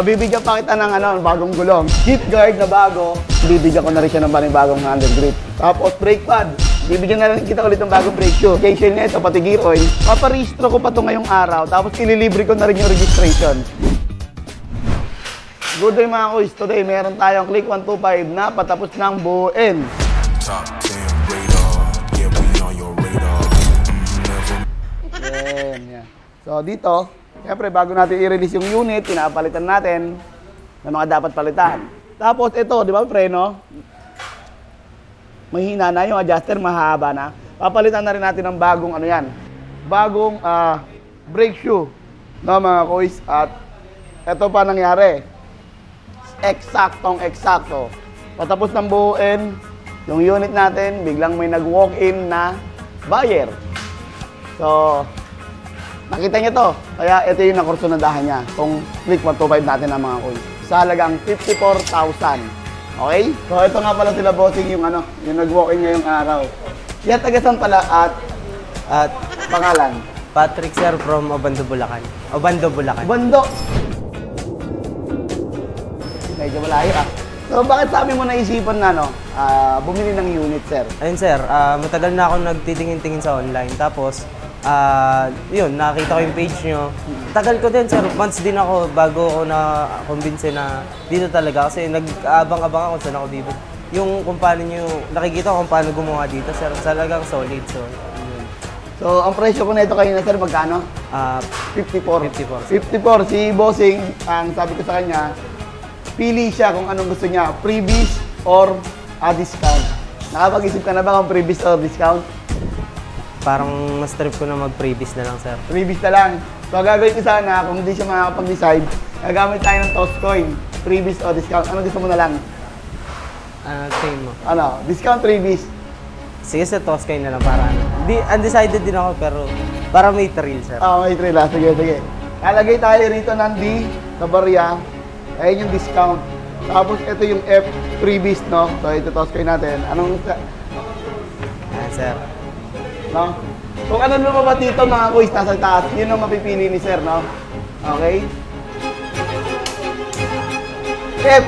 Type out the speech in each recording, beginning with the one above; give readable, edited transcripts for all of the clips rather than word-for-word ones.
Bibigyan pa kita ng bagong gulong. Heat guard na bago. Bibigyan ko na rin siya ng bagong handle grip. Tapos brake pad. Bibigyan na rin kita ulit ng bagong brake shoe. Occasion nito, pati gear oil. Paparehistro ko pa ito ngayong araw. Tapos ililibre ko na rin yung registration. Good day mga kuys. Today meron tayong Click 125 na patapos ng buuin. Top 10 radar, yeah, we on your radar. Yan. So dito, siyempre bago natin i-release yung unit, pinapalitan natin ng mga dapat palitan. Tapos ito, di ba preno? Mahina na yung adjuster, mahaba na. Papalitan na rin natin ng bagong bagong brake shoe. No mga kuys, at ito pa nangyari. Eksaktong-eksakto. Patapos ng buuin, yung unit natin, biglang may nag-walk-in na buyer. So, nakita niyo to. Kaya ito yung nakursunadahan niya. Kung Click 125 natin ang mga coins. Sa halagang 54,000. Okay? So, ito nga pala sila bossing yung yung nag-walk-in ngayong araw. Yan, tagasan pala at pangalan? Patrick sir from Obando, Bulacan. Obando, Bulacan. Obando! Medyo malayo So, bakit sabi mo naisipan na bumili ng unit, sir? Ayun sir, matagal na ako nagtitingin-tingin sa online. Tapos, yun, nakita ko yung page nyo. Tagal ko din sir, months din ako bago ako na-convince na dito talaga. Kasi nag-aabang-abang ako saan ako dito. Yung kung paano nyo, nakikita ko kung paano gumawa dito sir, talagang solid. So, ang presyo ko na ito kayo na sir, magkano? 54. 54. Si Bossing, ang sabi ko sa kanya, pili siya kung anong gusto niya, freebies or discount. Nakapag-isip ka na ba kung freebies or discount? Parang mas trip ko na mag-freebies na lang, sir. Freebies na lang. So, gagawin ko sana, kung hindi siya makakapag-decide, gagamit tayo ng Toscoin. Freebies or discount. Ano gusto mo na lang? Tingin mo? Discount, freebies. Sige, sir, Toscoin na lang para undecided din ako, pero para may thrill, sir. May thrill. Sige. Lalagay tayo rito ng D sa barya. Ayun yung discount. Tapos ito yung F freebies, no? So ito Toscoin natin. Anong sir. No? Kung ano lumabas dito mga kuys nasa taas, yun ang mapipili ni sir, no? Okay? F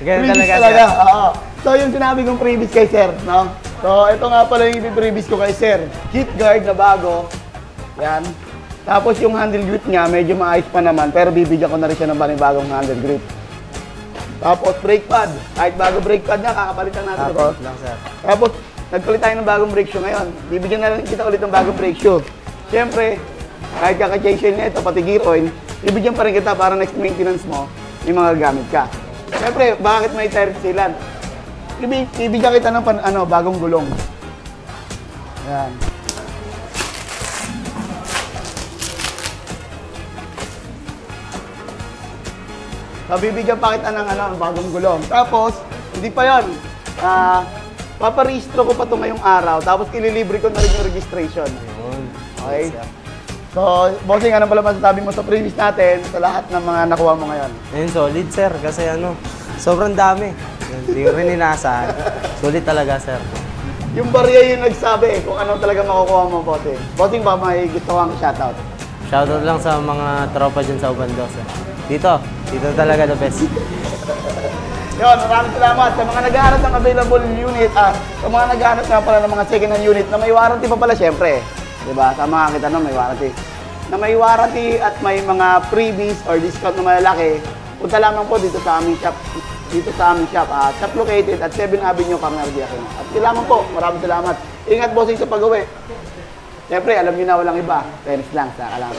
freebies talaga. Oo. So yung sinabi kong freebies kay sir, no? So ito nga pala yung freebies ko kay sir. Heat guard na bago. Yan. Tapos yung handle grip niya, medyo maayos pa naman, pero bibigyan ko na rin siya ng bagong handle grip. Tapos brake pad. Kahit bago brake pad niya, kakapalitan natin ito. Tapos, nagpalit tayo ng bagong brake shoe ngayon. Bibigyan na rin kita ulit ng bagong brake shoe. Siyempre, kahit kaka-change na ito, pati gear oil, bibigyan pa rin kita para next maintenance mo, may mga gamit ka. Siyempre, bakit may tire sealant? Bibigyan kita ng bagong gulong. Yan. Bibigyan pa kita ng bagong gulong. Tapos, hindi pa yun. Paparehistro ko pa ito ngayong araw. Tapos, ililibre ko na rin yung registration. Okay? So, bossing, ano pala masasabi mo sa previous natin sa lahat ng mga nakuha mo ngayon? Ayun, solid, sir. Kasi sobrang dami. Hindi ko rin inaasahan. Solid talaga, sir. Yung barya yung nagsabi kung ano talaga makukuha mo, bossing. Bossing, ba may gusto kang shoutout? Shoutout lang sa mga tropa dyan sa Obando, sir. Dito talaga the best. Yun, maraming salamat sa mga naghahanap ng available unit. Sa mga naghahanap nga pala ng mga second-hand unit na may warranty pa pala, syempre. Diba? Tama kita may warranty. Na may warranty at may mga freebies or discount na malalaki, punta lamang po dito sa aming shop. Shop located at 7 Avenue, Carmen Aquino. At lamang po, maraming salamat. Ingat bossing sa pag-uwi. Siyempre, alam niyo na walang iba. Tennis lang, saka lang.